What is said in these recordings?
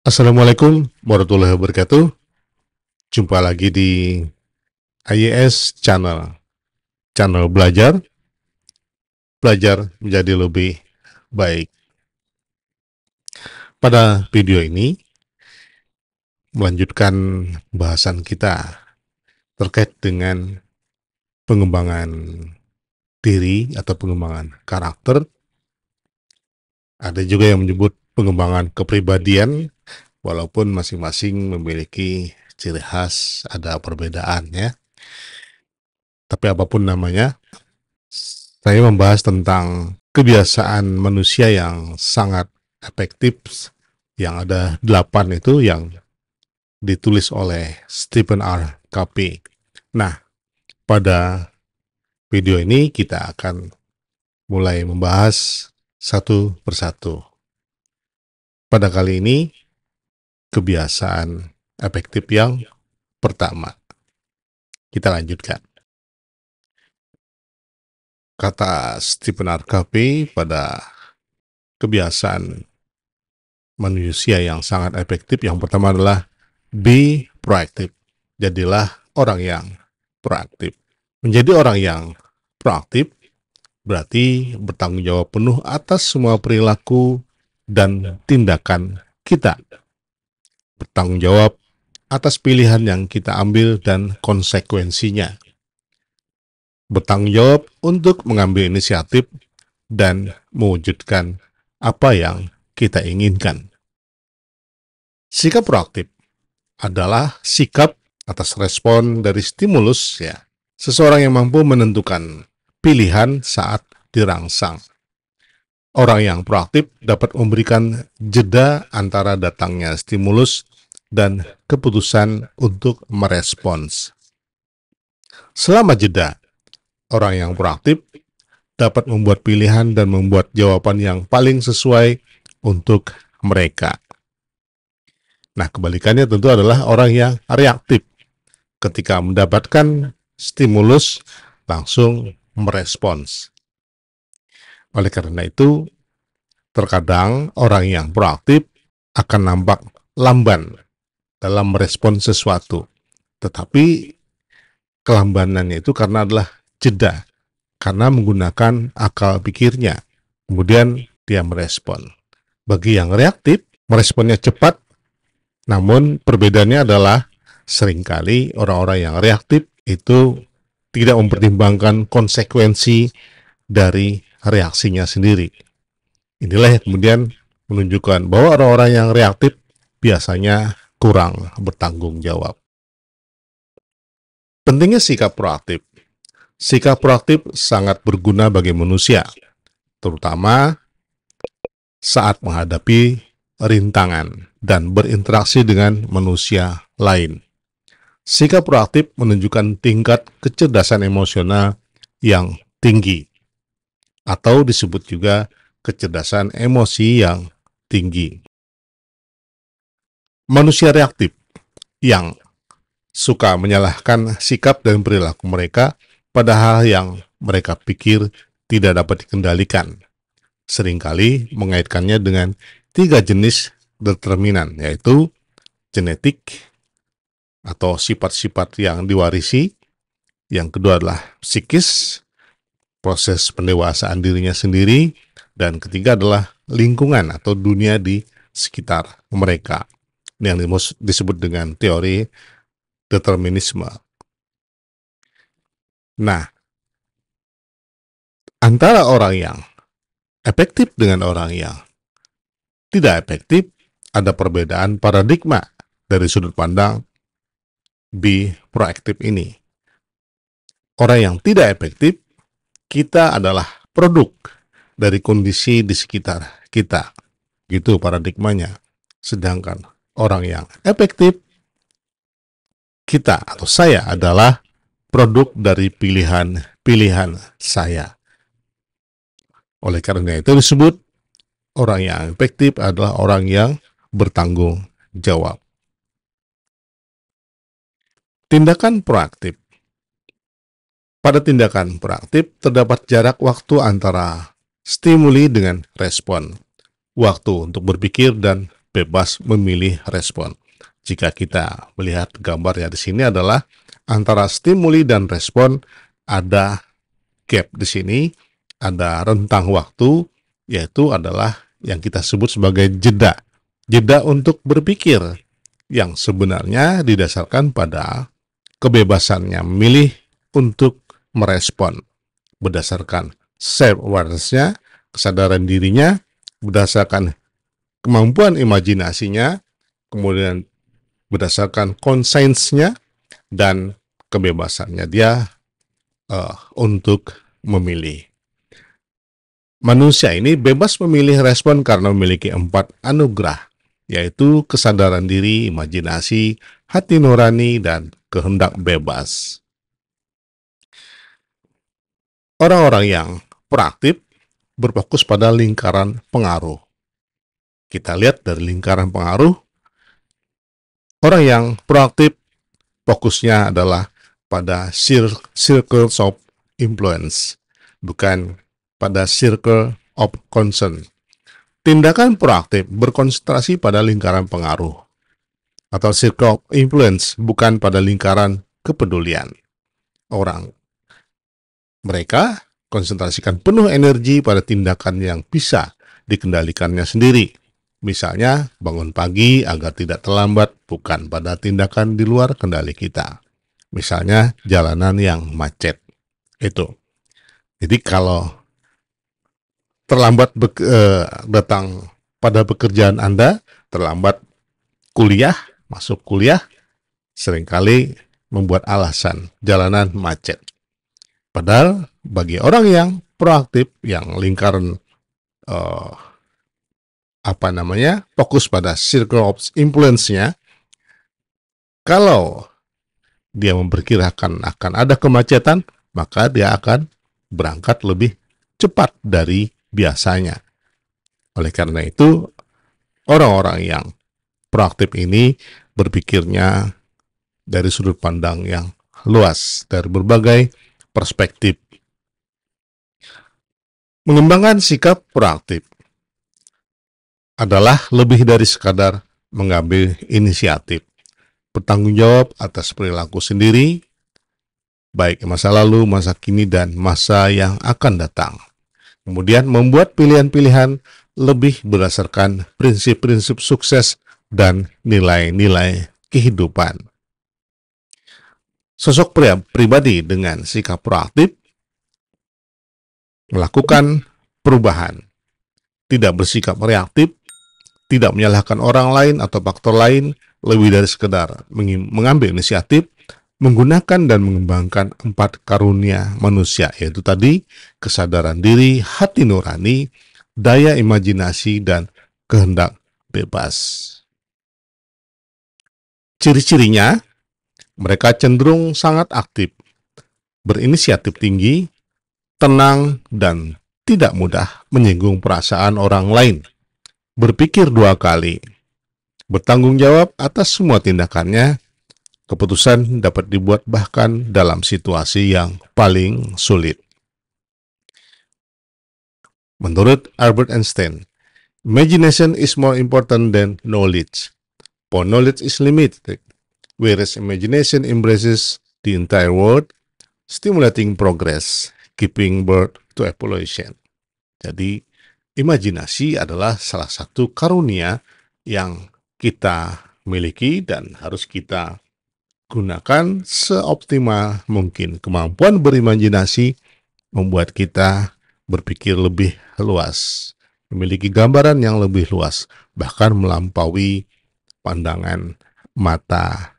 Assalamualaikum warahmatullahi wabarakatuh. Jumpa lagi di IES Channel. Channel belajar menjadi lebih baik. Pada video ini, melanjutkan bahasan kita terkait dengan pengembangan diri atau pengembangan karakter. Ada juga yang menyebut pengembangan kepribadian, walaupun masing-masing memiliki ciri khas, ada perbedaan ya. Tapi apapun namanya, saya membahas tentang kebiasaan manusia yang sangat efektif, yang ada 8 itu yang ditulis oleh Stephen R. Covey. Nah, pada video ini kita akan mulai membahas satu persatu. Pada kali ini, kebiasaan efektif yang pertama. Kita lanjutkan. Kata Stephen R. Covey pada kebiasaan manusia yang sangat efektif, yang pertama adalah be proactive. Jadilah orang yang proaktif. Menjadi orang yang proaktif berarti bertanggung jawab penuh atas semua perilaku dan tindakan kita. Bertanggung jawab atas pilihan yang kita ambil dan konsekuensinya. Bertanggung jawab untuk mengambil inisiatif dan mewujudkan apa yang kita inginkan. Sikap proaktif adalah sikap atas respon dari stimulus ya. Seseorang yang mampu menentukan pilihan saat dirangsang. Orang yang proaktif dapat memberikan jeda antara datangnya stimulus dan keputusan untuk merespons. Selama jeda, orang yang proaktif dapat membuat pilihan dan membuat jawaban yang paling sesuai untuk mereka. Nah, kebalikannya tentu adalah orang yang reaktif. Ketika mendapatkan stimulus, langsung merespons. Oleh karena itu, terkadang orang yang proaktif akan nampak lamban dalam merespon sesuatu. Tetapi kelambanannya itu karena adalah jeda, karena menggunakan akal pikirnya. Kemudian dia merespon. Bagi yang reaktif, meresponnya cepat, namun perbedaannya adalah seringkali orang-orang yang reaktif itu tidak mempertimbangkan konsekuensi dari reaksinya sendiri. Inilah yang kemudian menunjukkan bahwa orang-orang yang reaktif biasanya kurang bertanggung jawab. Pentingnya sikap proaktif. Sikap proaktif sangat berguna bagi manusia, terutama saat menghadapi rintangan dan berinteraksi dengan manusia lain. Sikap proaktif menunjukkan tingkat kecerdasan emosional yang tinggi, atau disebut juga kecerdasan emosi yang tinggi. Manusia reaktif yang suka menyalahkan sikap dan perilaku mereka pada hal yang mereka pikir tidak dapat dikendalikan, seringkali mengaitkannya dengan 3 jenis determinan, yaitu genetik atau sifat-sifat yang diwarisi. Yang kedua adalah psikis, proses pendewasaan dirinya sendiri. Dan ketiga adalah lingkungan atau dunia di sekitar mereka, yang disebut dengan teori determinisme. Nah, antara orang yang efektif dengan orang yang tidak efektif, ada perbedaan paradigma dari sudut pandang be proaktif ini. Orang yang tidak efektif, kita adalah produk dari kondisi di sekitar kita. Gitu paradigmanya. Sedangkan orang yang efektif, kita atau saya adalah produk dari pilihan saya. Oleh karena itu disebut orang yang efektif adalah orang yang bertanggung jawab. Tindakan proaktif. Pada tindakan proaktif terdapat jarak waktu antara stimuli dengan respon. Waktu untuk berpikir dan bebas memilih respon. Jika kita melihat gambarnya di sini adalah antara stimuli dan respon ada gap di sini, ada rentang waktu, yaitu adalah yang kita sebut sebagai jeda. Jeda untuk berpikir yang sebenarnya didasarkan pada kebebasannya memilih untuk merespon berdasarkan self-awareness-nya, kesadaran dirinya, berdasarkan kemampuan imajinasinya, kemudian berdasarkan conscience-nya, dan kebebasannya dia untuk memilih. Manusia ini bebas memilih respon karena memiliki 4 anugerah, yaitu kesadaran diri, imajinasi, hati nurani, dan kehendak bebas. Orang-orang yang proaktif berfokus pada lingkaran pengaruh. Kita lihat dari lingkaran pengaruh, orang yang proaktif fokusnya adalah pada circles of influence, bukan pada circle of concern. Tindakan proaktif berkonsentrasi pada lingkaran pengaruh atau circle of influence, bukan pada lingkaran kepedulian. Mereka konsentrasikan penuh energi pada tindakan yang bisa dikendalikannya sendiri. Misalnya, bangun pagi agar tidak terlambat, bukan pada tindakan di luar kendali kita. Misalnya, jalanan yang macet. Itu. Jadi kalau terlambat datang pada pekerjaan Anda, terlambat masuk kuliah, seringkali membuat alasan jalanan macet. Padahal bagi orang yang proaktif, yang lingkaran fokus pada circle of influence-nya, kalau dia memperkirakan akan ada kemacetan, maka dia akan berangkat lebih cepat dari biasanya. Oleh karena itu, orang-orang yang proaktif ini berpikirnya dari sudut pandang yang luas, dari berbagai perspektif. Mengembangkan sikap proaktif adalah lebih dari sekadar mengambil inisiatif, bertanggung jawab atas perilaku sendiri, baik masa lalu, masa kini, dan masa yang akan datang. Kemudian membuat pilihan-pilihan lebih berdasarkan prinsip-prinsip sukses dan nilai-nilai kehidupan. Sosok pribadi dengan sikap proaktif melakukan perubahan, tidak bersikap reaktif, tidak menyalahkan orang lain atau faktor lain, lebih dari sekedar mengambil inisiatif, menggunakan dan mengembangkan 4 karunia manusia, yaitu tadi kesadaran diri, hati nurani, daya imajinasi, dan kehendak bebas. Ciri-cirinya, mereka cenderung sangat aktif, berinisiatif tinggi, tenang, dan tidak mudah menyinggung perasaan orang lain, berpikir 2 kali, bertanggung jawab atas semua tindakannya. Keputusan dapat dibuat bahkan dalam situasi yang paling sulit. Menurut Albert Einstein, imagination is more important than knowledge, for knowledge is limited, whereas imagination embraces the entire world, stimulating progress, giving birth to evolution. Jadi, imajinasi adalah salah satu karunia yang kita miliki dan harus kita gunakan seoptimal mungkin. Kemampuan berimajinasi membuat kita berpikir lebih luas, memiliki gambaran yang lebih luas, bahkan melampaui pandangan mata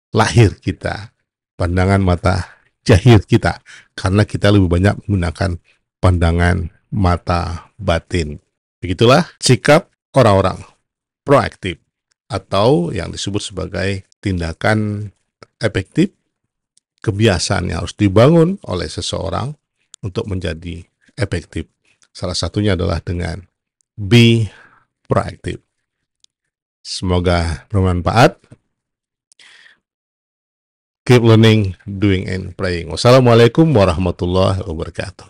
lahir kita, pandangan mata jahir kita, karena kita lebih banyak menggunakan pandangan mata batin. Begitulah sikap orang-orang proaktif atau yang disebut sebagai tindakan efektif, kebiasaan yang harus dibangun oleh seseorang untuk menjadi efektif. Salah satunya adalah dengan be proactive. Semoga bermanfaat. Keep learning, doing, and praying. Wassalamualaikum warahmatullahi wabarakatuh.